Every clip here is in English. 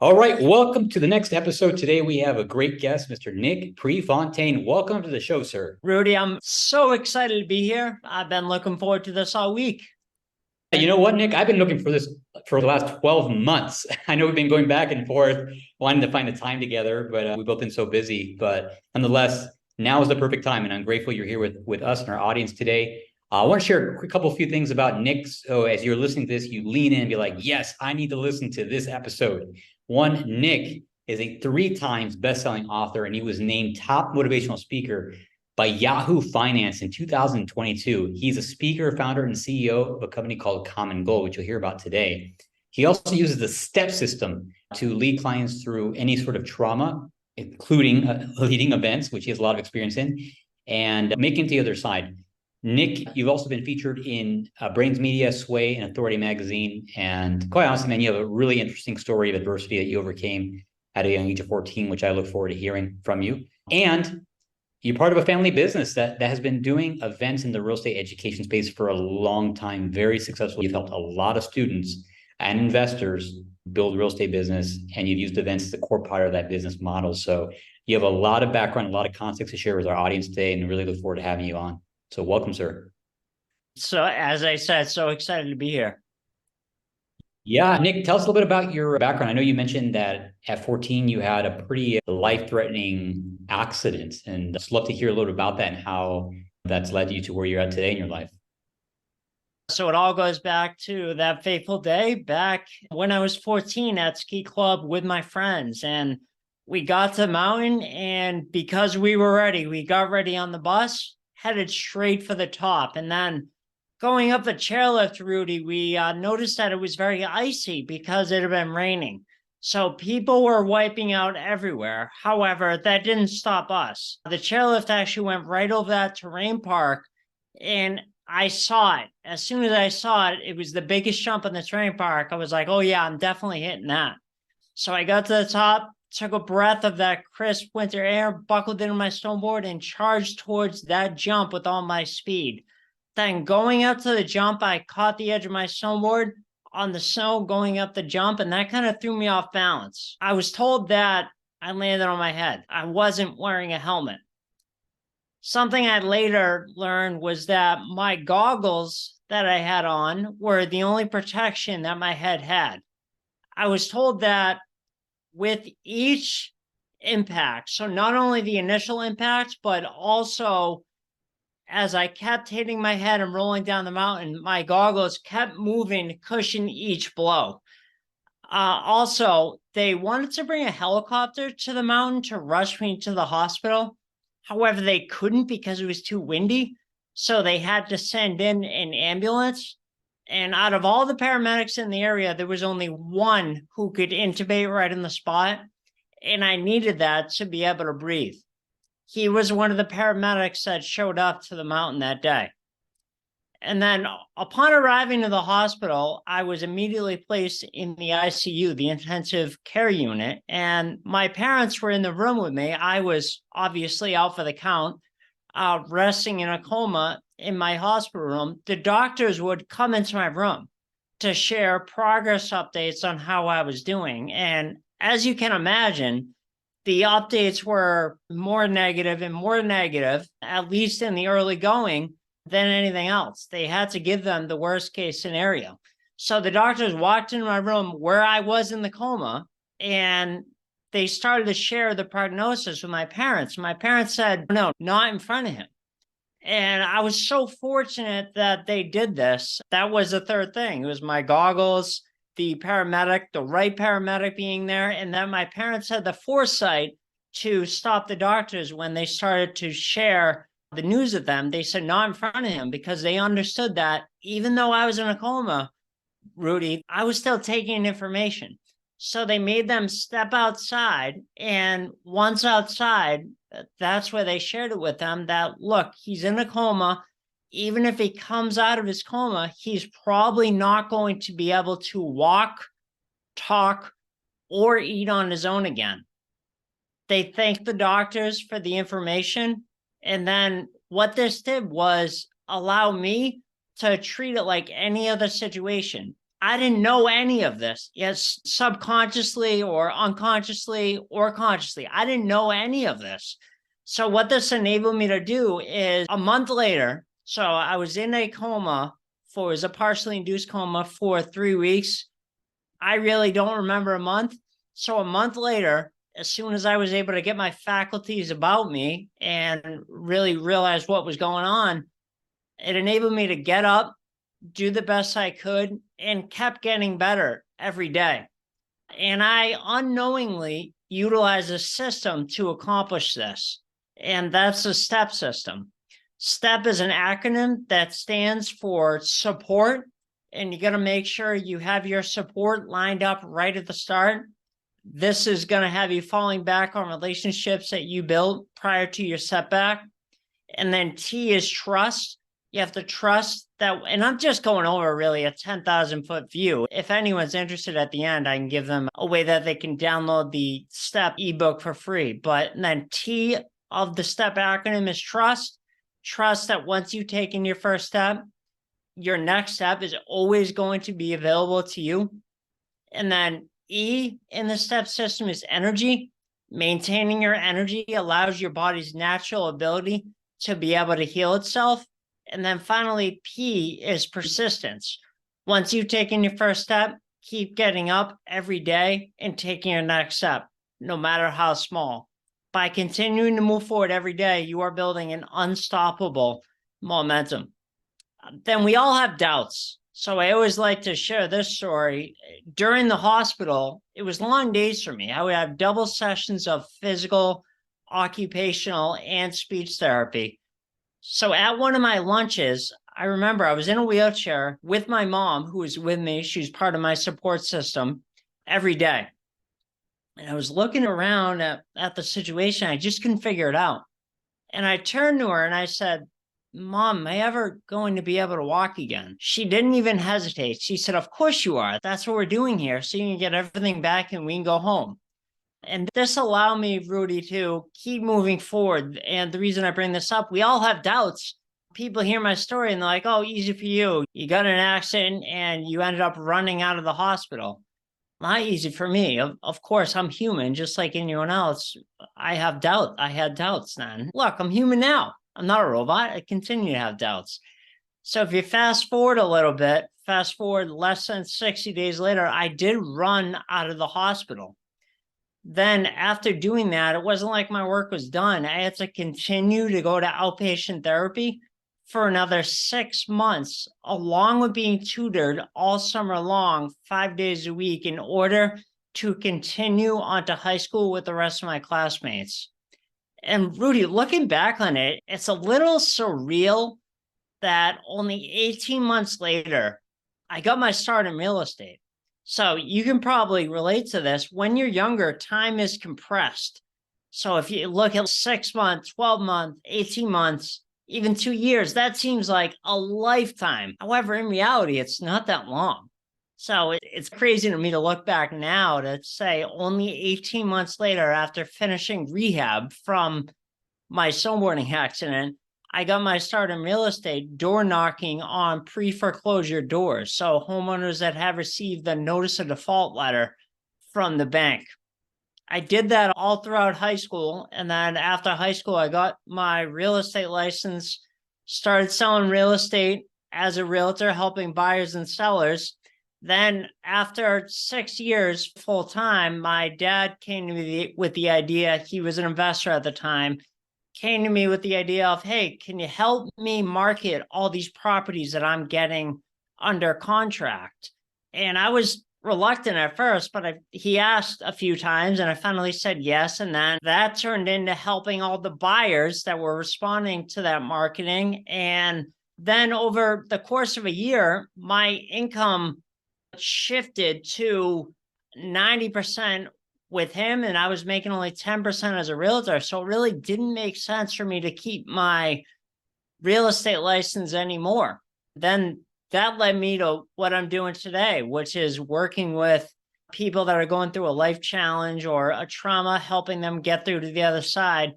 All right, welcome to the next episode. Today we have a great guest, Mr. Nick Prefontaine. Welcome to the show, sir. Rudy, I'm so excited to be here. I've been looking forward to this all week. You know what, Nick? I've been looking for this for the last 12 months. I know we've been going back and forth, wanting to find the time together, but we've both been so busy. But nonetheless, now is the perfect time, and I'm grateful you're here with us and our audience today. I want to share a quick few things about Nick. So as you're listening to this, you lean in and be like, yes, I need to listen to this episode. One, Nick is a 3 times best-selling author, and he was named top motivational speaker by Yahoo Finance in 2022. He's a speaker, founder, and CEO of a company called Common Goal, which you'll hear about today. He also uses the STEP system to lead clients through any sort of trauma, including leading events, which he has a lot of experience in, and making it to the other side. Nick, you've also been featured in Brains Media, Sway, and Authority Magazine. And quite honestly, man, you have a really interesting story of adversity that you overcame at a young age of 14, which I look forward to hearing from you. And you're part of a family business that has been doing events in the real estate education space for a long time, very successful. You've helped a lot of students and investors build real estate business, and you've used events as a core part of that business model. So you have a lot of background, a lot of context to share with our audience today, and really look forward to having you on. So welcome, sir. So, as I said, so excited to be here. Yeah, Nick, tell us a little bit about your background. I know you mentioned that at 14 you had a pretty life-threatening accident, and I'd just love to hear a little bit about that and how that's led you to where you're at today in your life. So, it all goes back to that fateful day back when I was 14 at ski club with my friends. And we got to the mountain, and because we were ready, we got ready on the bus, headed straight for the top. And then going up the chairlift, Rudy, we noticed that it was very icy because it had been raining. So people were wiping out everywhere. However, that didn't stop us. The chairlift actually went right over that terrain park, and I saw it. As soon as I saw it, it was the biggest jump in the terrain park. I was like, oh yeah, I'm definitely hitting that. So I got to the top, took a breath of that crisp winter air, buckled into my snowboard, and charged towards that jump with all my speed. Then going up to the jump, I caught the edge of my snowboard on the snow going up the jump, and that kind of threw me off balance. I was told that I landed on my head. I wasn't wearing a helmet. Something I later learned was that my goggles that I had on were the only protection that my head had. I was told that with each impact, so not only the initial impact, but also as I kept hitting my head and rolling down the mountain, my goggles kept moving to cushion each blow. Also, they wanted to bring a helicopter to the mountain to rush me to the hospital. However, they couldn't because it was too windy. So they had to send in an ambulance. And out of all the paramedics in the area, there was only one who could intubate right in the spot. And I needed that to be able to breathe. He was one of the paramedics that showed up to the mountain that day. And then upon arriving to the hospital, I was immediately placed in the ICU, the intensive care unit, and my parents were in the room with me. I was obviously out for the count, resting in a coma in my hospital room. The doctors would come into my room to share progress updates on how I was doing. And as you can imagine, the updates were more negative and more negative, at least in the early going, than anything else. They had to give them the worst case scenario. So the doctors walked into my room where I was in the coma, and they started to share the prognosis with my parents. My parents said, no, not in front of him. And I was so fortunate that they did this. That was the third thing. It was my goggles, the paramedic, the right paramedic being there, and then my parents had the foresight to stop the doctors when they started to share the news of them. They said not in front of him because they understood that even though I was in a coma, Rudy, I was still taking information. So they made them step outside, and once outside, that's where they shared it with them that, look, he's in a coma. Even if he comes out of his coma, he's probably not going to be able to walk, talk, or eat on his own again. They thanked the doctors for the information. And then what this did was allow me to treat it like any other situation. I didn't know any of this. Yes, subconsciously or unconsciously or consciously, I didn't know any of this. So what this enabled me to do is a month later, so I was in a coma it was a partially induced coma for 3 weeks. I really don't remember a month. So a month later, as soon as I was able to get my faculties about me and really realize what was going on, it enabled me to get up, do the best I could, and kept getting better every day. And I unknowingly utilized a system to accomplish this. And that's the STEP system. STEP is an acronym that stands for support. And you got to make sure you have your support lined up right at the start. This is going to have you falling back on relationships that you built prior to your setback. And then T is trust. You have to trust that, and I'm just going over really a 10,000 foot view. If anyone's interested at the end, I can give them a way that they can download the STEP ebook for free. But then T of the STEP acronym is trust. Trust that once you've taken your first step, your next step is always going to be available to you. And then E in the STEP system is energy. Maintaining your energy allows your body's natural ability to be able to heal itself. And then finally, P is persistence. Once you've taken your first step, keep getting up every day and taking your next step, no matter how small. By continuing to move forward every day, you are building an unstoppable momentum. Then we all have doubts. So I always like to share this story. During the hospital, it was long days for me. I would have double sessions of physical, occupational, and speech therapy. So at one of my lunches, I remember I was in a wheelchair with my mom, who was with me. She's part of my support system every day. And I was looking around at the situation. I just couldn't figure it out. And I turned to her and I said, Mom, am I ever going to be able to walk again? She didn't even hesitate. She said, Of course you are. That's what we're doing here. So you can get everything back and we can go home. And this allowed me, Rudy, to keep moving forward. And the reason I bring this up, we all have doubts. People hear my story and they're like, oh, easy for you. You got in an accident and you ended up running out of the hospital. Not easy for me. Of course, I'm human, just like anyone else. I have doubt. I had doubts then. Look, I'm human now. I'm not a robot. I continue to have doubts. So if you fast forward a little bit, fast forward less than 60 days later, I did run out of the hospital. Then after doing that, it wasn't like my work was done. I had to continue to go to outpatient therapy for another 6 months, along with being tutored all summer long, 5 days a week, in order to continue onto high school with the rest of my classmates. And Rudy, looking back on it, it's a little surreal that only 18 months later, I got my start in real estate. So you can probably relate to this. When you're younger, time is compressed. So if you look at 6 months, 12 months, 18 months, even 2 years, that seems like a lifetime. However, in reality, it's not that long. So it's crazy to me to look back now to say only 18 months later, after finishing rehab from my snowboarding accident, I got my start in real estate door knocking on pre-foreclosure doors. So homeowners that have received the notice of default letter from the bank. I did that all throughout high school. And then after high school, I got my real estate license, started selling real estate as a realtor, helping buyers and sellers. Then after 6 years full time, my dad came to me with the idea, he was an investor at the time, came to me with the idea of, hey, can you help me market all these properties that I'm getting under contract? And I was reluctant at first, but he asked a few times and I finally said yes. And then that turned into helping all the buyers that were responding to that marketing. And then over the course of a year, my income shifted to 90% with him, and I was making only 10% as a realtor. So it really didn't make sense for me to keep my real estate license anymore. Then that led me to what I'm doing today, which is working with people that are going through a life challenge or a trauma, helping them get through to the other side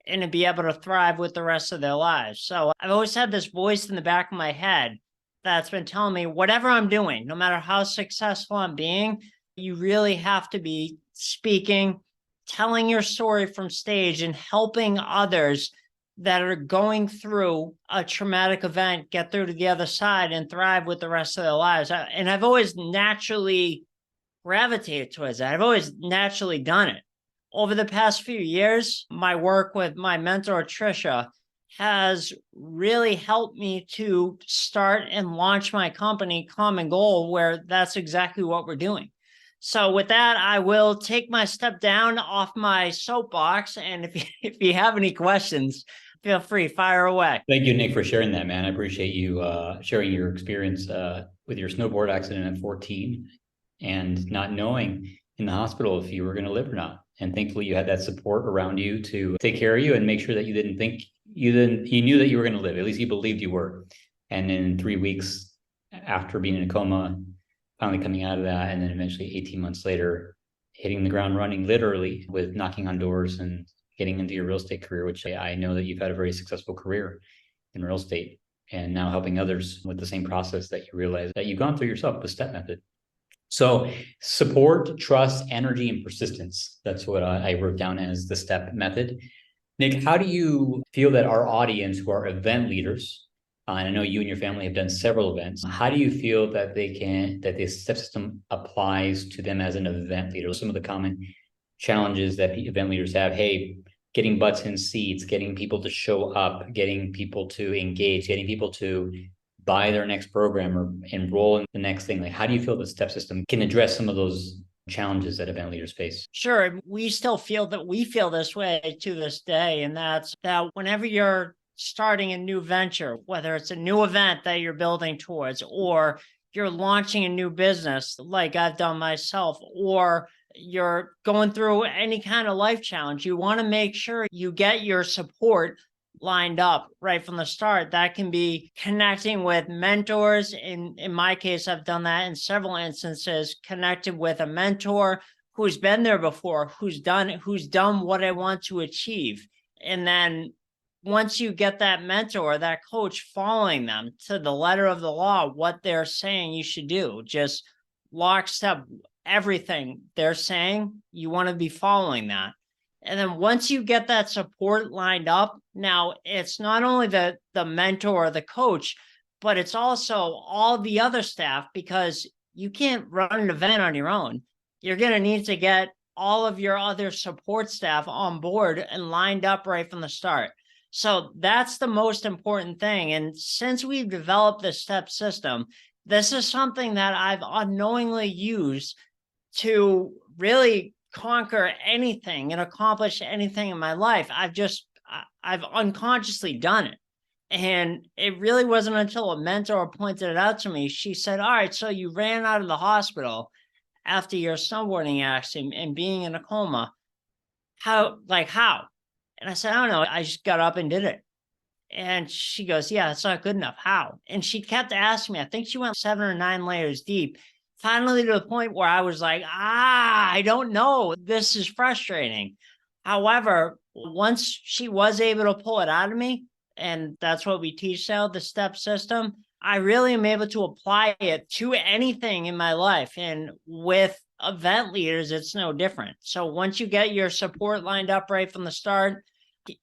and to be able to thrive with the rest of their lives. So I've always had this voice in the back of my head that's been telling me whatever I'm doing, no matter how successful I'm being, you really have to be speaking, telling your story from stage and helping others that are going through a traumatic event get through to the other side and thrive with the rest of their lives. And I've always naturally gravitated towards that. I've always naturally done it. Over the past few years, my work with my mentor, Trisha, has really helped me to start and launch my company, Common Goal, where that's exactly what we're doing. So with that, I will take my step down off my soapbox. And if you have any questions, feel free, fire away. Thank you, Nick, for sharing that, man. I appreciate you sharing your experience with your snowboard accident at 14 and not knowing in the hospital if you were going to live or not. And thankfully, you had that support around you to take care of you and make sure that you knew that you were going to live. At least you believed you were. And in 3 weeks after being in a coma, finally coming out of that, and then eventually 18 months later, hitting the ground running, literally, with knocking on doors and getting into your real estate career, which I know that you've had a very successful career in real estate, and now helping others with the same process that you realize that you've gone through yourself, the STEP method. So support, trust, energy, and persistence. That's what I wrote down as the STEP method. Nick, how do you feel that our audience, who are event leaders, and I know you and your family have done several events, how do you feel that that the STEP system applies to them as an event leader? Some of the common challenges that event leaders have: hey, getting butts in seats, getting people to show up, getting people to engage, getting people to buy their next program or enroll in the next thing. Like, how do you feel the STEP system can address some of those challenges that event leaders face? Sure. We still feel that we feel this way to this day. And that's that whenever you're starting a new venture, whether it's a new event that you're building towards, or you're launching a new business like I've done myself, or you're going through any kind of life challenge, you want to make sure you get your support lined up right from the start. That can be connecting with mentors. In my case, I've done that in several instances, connected with a mentor who's been there before, who's done what I want to achieve. And then once you get that mentor, that coach, following them to the letter of the law, what they're saying you should do, just lockstep, everything they're saying, you want to be following that. And then once you get that support lined up, now it's not only the mentor or the coach, but it's also all the other staff, because you can't run an event on your own. You're going to need to get all of your other support staff on board and lined up right from the start. So that's the most important thing. And since we've developed this STEP system, this is something that I've unknowingly used to really conquer anything and accomplish anything in my life. I've unconsciously done it. And it really wasn't until a mentor pointed it out to me. She said, all right, so you ran out of the hospital after your snowboarding accident and being in a coma. How? And I said, I don't know. I just got up and did it. And she goes, yeah, that's not good enough. How? And she kept asking me. I think she went 7 or 9 layers deep, finally to the point where I was like, I don't know. This is frustrating. However, once she was able to pull it out of me, and that's what we teach now, the STEP system, I really am able to apply it to anything in my life. And with event leaders, it's no different. So once you get your support lined up right from the start,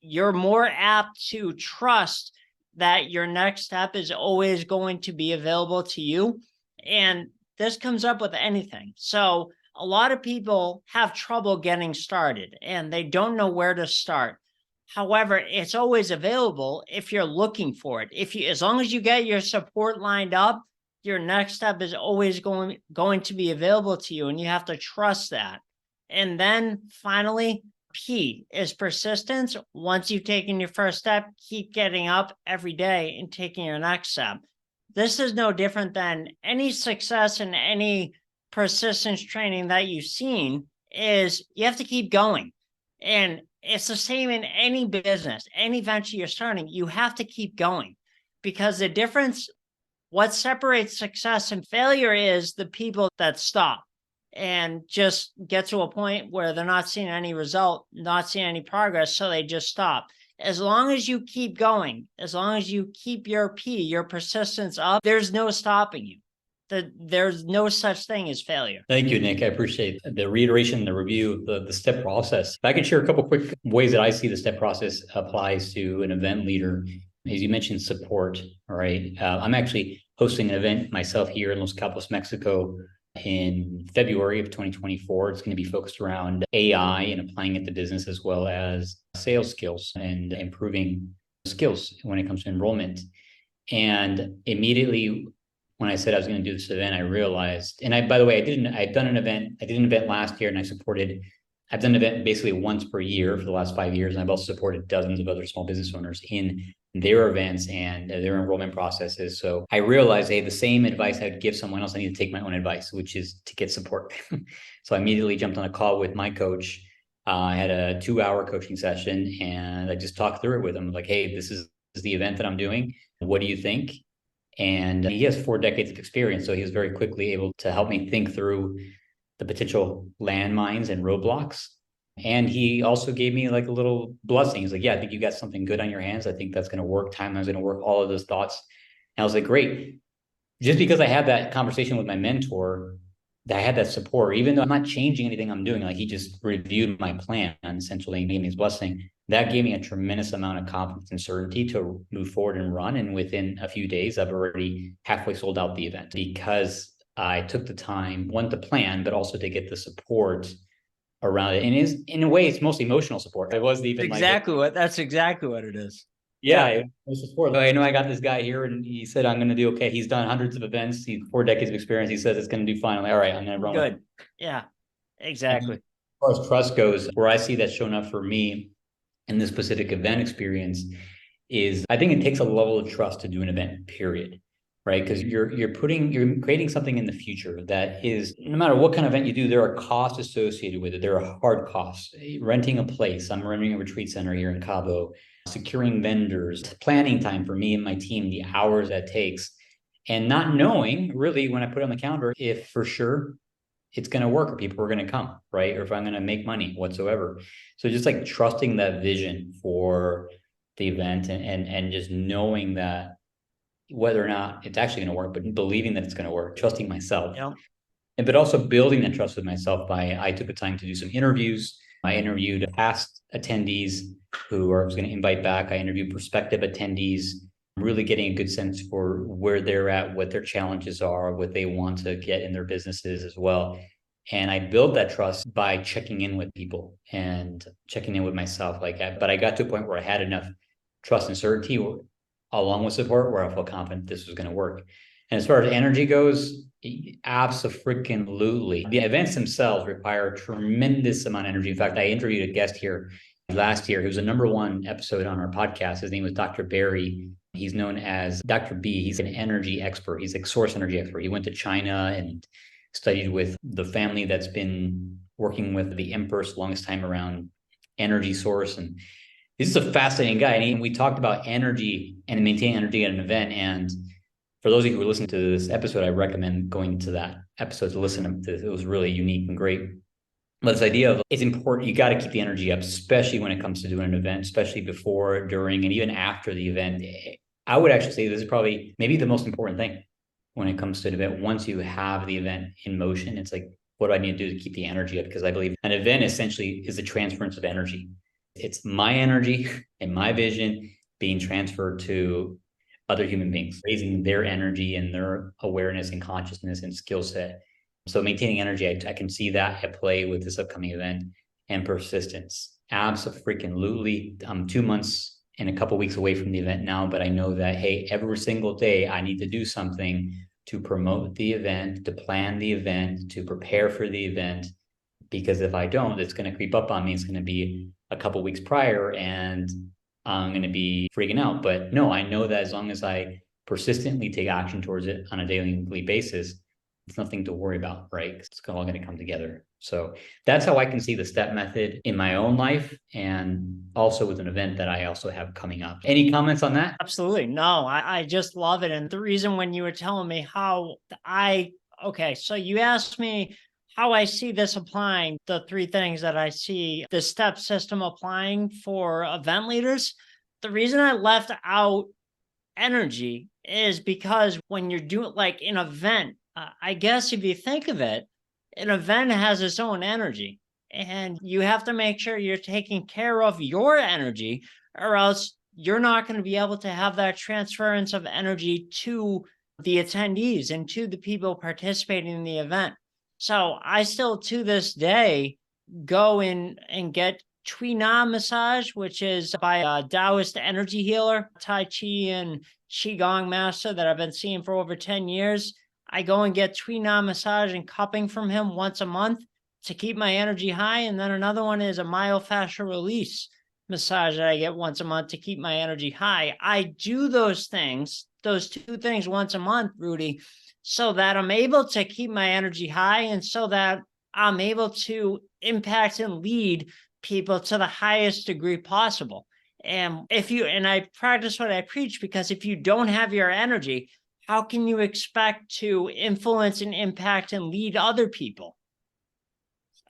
you're more apt to trust that your next step is always going to be available to you. And this comes up with anything. So a lot of people have trouble getting started and they don't know where to start. However, it's always available if you're looking for it. As long as you get your support lined up, your next step is always going to be available to you, and you have to trust that. And then finally, P is persistence. Once you've taken your first step, keep getting up every day and taking your next step. This is no different than any success in any persistence training that you've seen. Is you have to keep going. And it's the same in any business, any venture you're starting, you have to keep going, because the difference, what separates success and failure, is the people that stop and just get to a point where they're not seeing any result, not seeing any progress, so they just stop. as long as you keep going, as long as you keep your your persistence up, there's no stopping you. There's no such thing as failure. Thank you, Nick. I appreciate the reiteration, the review, the step process. If I can share a couple quick ways that I see the step process applies to an event leader. As you mentioned, support. All right. I'm actually hosting an event myself here in Los Cabos, Mexico in February of 2024. It's going to be focused around AI and applying it to business as well as sales skills and improving skills when it comes to enrollment. And immediately when I said I was going to do this event, I realized, and by the way, I did an event last year and I've done an event basically once per year for the last 5 years. And I've also supported dozens of other small business owners in their events and their enrollment processes. So I realized, hey, the same advice I would give someone else, I need to take my own advice, which is to get support. So I immediately jumped on a call with my coach. I had a 2-hour coaching session and I just talked through it with him. Like, hey, this is the event that I'm doing. What do you think? And he has 4 decades of experience. So he was very quickly able to help me think through the potential landmines and roadblocks. And he also gave me like a little blessing. He's like, yeah, I think you got something good on your hands. I think that's going to work. Timeline's going to work, all of those thoughts. And I was like, great. Just because I had that conversation with my mentor, that I had that support, even though I'm not changing anything I'm doing, like he just reviewed my plan essentially and gave me his blessing. That gave me a tremendous amount of confidence and certainty to move forward and run. And within a few days, I've already halfway sold out the event because I took the time, one, to plan, but also to get the support around it. And in a way, it's mostly emotional support. It wasn't even That's exactly what it is. yeah, it was support. I know I got this guy here and he said, I'm going to do okay. He's done hundreds of events. He's 4 decades of experience. He says it's going to do fine. I'm like, all right, I'm going to run with it. Good. Yeah, exactly. As far as trust goes, where I see that showing up for me in this specific event experience is I think it takes a level of trust to do an event, period. Right. Because you're creating something in the future that is, no matter what kind of event you do, there are costs associated with it. There are hard costs. Renting a place. I'm renting a retreat center here in Cabo, securing vendors, planning time for me and my team, the hours that takes, and not knowing really when I put it on the calendar if for sure it's going to work or people are going to come, right? Or if I'm going to make money whatsoever. So just like trusting that vision for the event and just knowing that whether or not it's actually going to work, but believing that it's going to work, trusting myself. Yeah. And but also building that trust with myself I took the time to do some interviews. I interviewed past attendees who I was going to invite back. I interviewed prospective attendees, really getting a good sense for where they're at, what their challenges are, what they want to get in their businesses as well. And I built that trust by checking in with people and checking in with myself. But I got to a point where I had enough trust and certainty along with support where I felt confident this was going to work. And as far as energy goes, absolutely. The events themselves require a tremendous amount of energy. In fact, I interviewed a guest here last year who was a #1 episode on our podcast. His name was Dr. Barry. He's known as Dr. B. He's an energy expert. He's a source energy expert. He went to China and studied with the family that's been working with the empress longest time around energy source. And this is a fascinating guy. And we talked about energy and maintaining energy at an event. And for those of you who are listening to this episode, I recommend going to that episode to listen to it. It was really unique and great. But this idea of it's important, you got to keep the energy up, especially when it comes to doing an event, especially before, during, and even after the event. I would actually say this is probably maybe the most important thing when it comes to an event. Once you have the event in motion, it's like, what do I need to do to keep the energy up? Because I believe an event essentially is a transference of energy. It's my energy and my vision being transferred to other human beings, raising their energy and their awareness and consciousness and skill set. So maintaining energy, I can see that at play with this upcoming event. And persistence. Absolutely. I'm 2 months and a couple of weeks away from the event now, but I know that, hey, every single day I need to do something to promote the event, to plan the event, to prepare for the event. Because if I don't, it's going to creep up on me. It's going to be a couple of weeks prior and I'm going to be freaking out. But no, I know that as long as I persistently take action towards it on a daily basis, it's nothing to worry about, right? It's all going to come together. So that's how I can see the step method in my own life and also with an event that I also have coming up. Any comments on that? Absolutely. No, I just love it. And the reason when you were telling me okay, so you asked me how I see this applying, the 3 things that I see the step system applying for event leaders. The reason I left out energy is because when you're doing like an event, I guess if you think of it, an event has its own energy, and you have to make sure you're taking care of your energy, or else you're not going to be able to have that transference of energy to the attendees and to the people participating in the event. So I still to this day go in and get Tui Na massage, which is by a Taoist energy healer, Tai Chi and Qigong master that I've been seeing for over 10 years. I go and get Tui Na massage and cupping from him once a month to keep my energy high. And then another one is a myofascial release massage that I get once a month to keep my energy high. I do those things, those two things once a month, Rudy, so that I'm able to keep my energy high and so that I'm able to impact and lead people to the highest degree possible. And I practice what I preach, because if you don't have your energy, how can you expect to influence and impact and lead other people?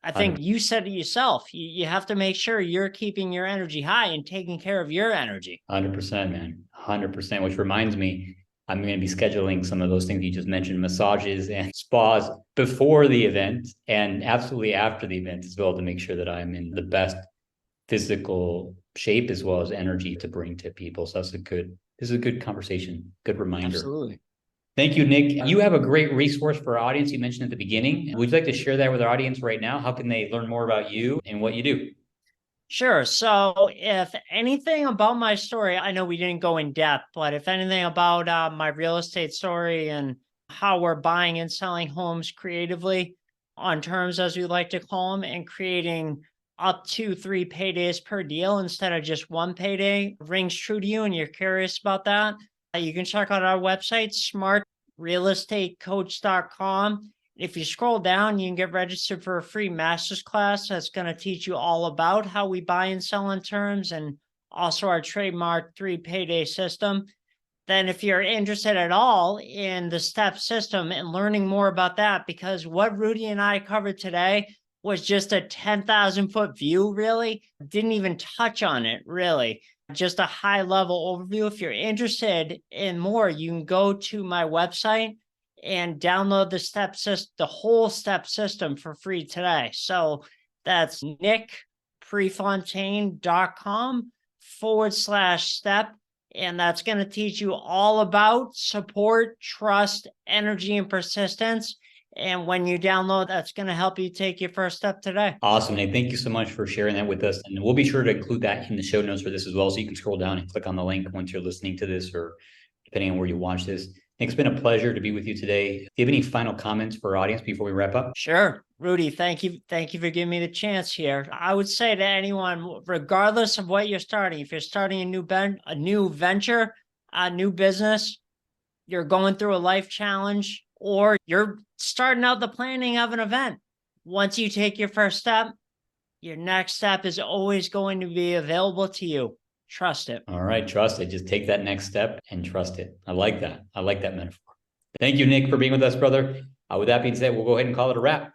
I think you said it yourself. You have to make sure you're keeping your energy high and taking care of your energy. 100%, man. 100%, which reminds me, I'm going to be scheduling some of those things you just mentioned, massages and spas before the event and absolutely after the event as well, to make sure that I'm in the best physical shape as well as energy to bring to people. So this is a good conversation, good reminder. Absolutely. Thank you, Nick. You have a great resource for our audience you mentioned at the beginning. Would you like to share that with our audience right now? How can they learn more about you and what you do? Sure. So if anything about my story, I know we didn't go in depth, but if anything about my real estate story and how we're buying and selling homes creatively on terms, as we like to call them, and creating up to 3 paydays per deal instead of just one payday rings true to you and you're curious about that, you can check out our website, smartrealestatecoach.com. If you scroll down, you can get registered for a free master's class that's going to teach you all about how we buy and sell in terms, and also our trademark 3 payday system. Then if you're interested at all in the step system and learning more about that, because what Rudy and I covered today was just a 10,000 foot view, really didn't even touch on it, really just a high level overview. If you're interested in more, you can go to my website and download the whole step system for free today. So that's nickprefontaine.com/step. And that's going to teach you all about support, trust, energy, and persistence. And when you download, that's going to help you take your first step today. Awesome, Nate. Thank you so much for sharing that with us. And we'll be sure to include that in the show notes for this as well. So you can scroll down and click on the link once you're listening to this, or depending on where you watch this. Nick, it's been a pleasure to be with you today. Do you have any final comments for our audience before we wrap up? Sure. Rudy, thank you. Thank you for giving me the chance here. I would say to anyone, regardless of what you're starting, if you're starting a new venture, a new business, you're going through a life challenge, or you're starting out the planning of an event, once you take your first step, your next step is always going to be available to you. Trust it. All right. Trust it. Just take that next step and trust it. I like that. I like that metaphor. Thank you, Nick, for being with us, brother. With that being said, we'll go ahead and call it a wrap.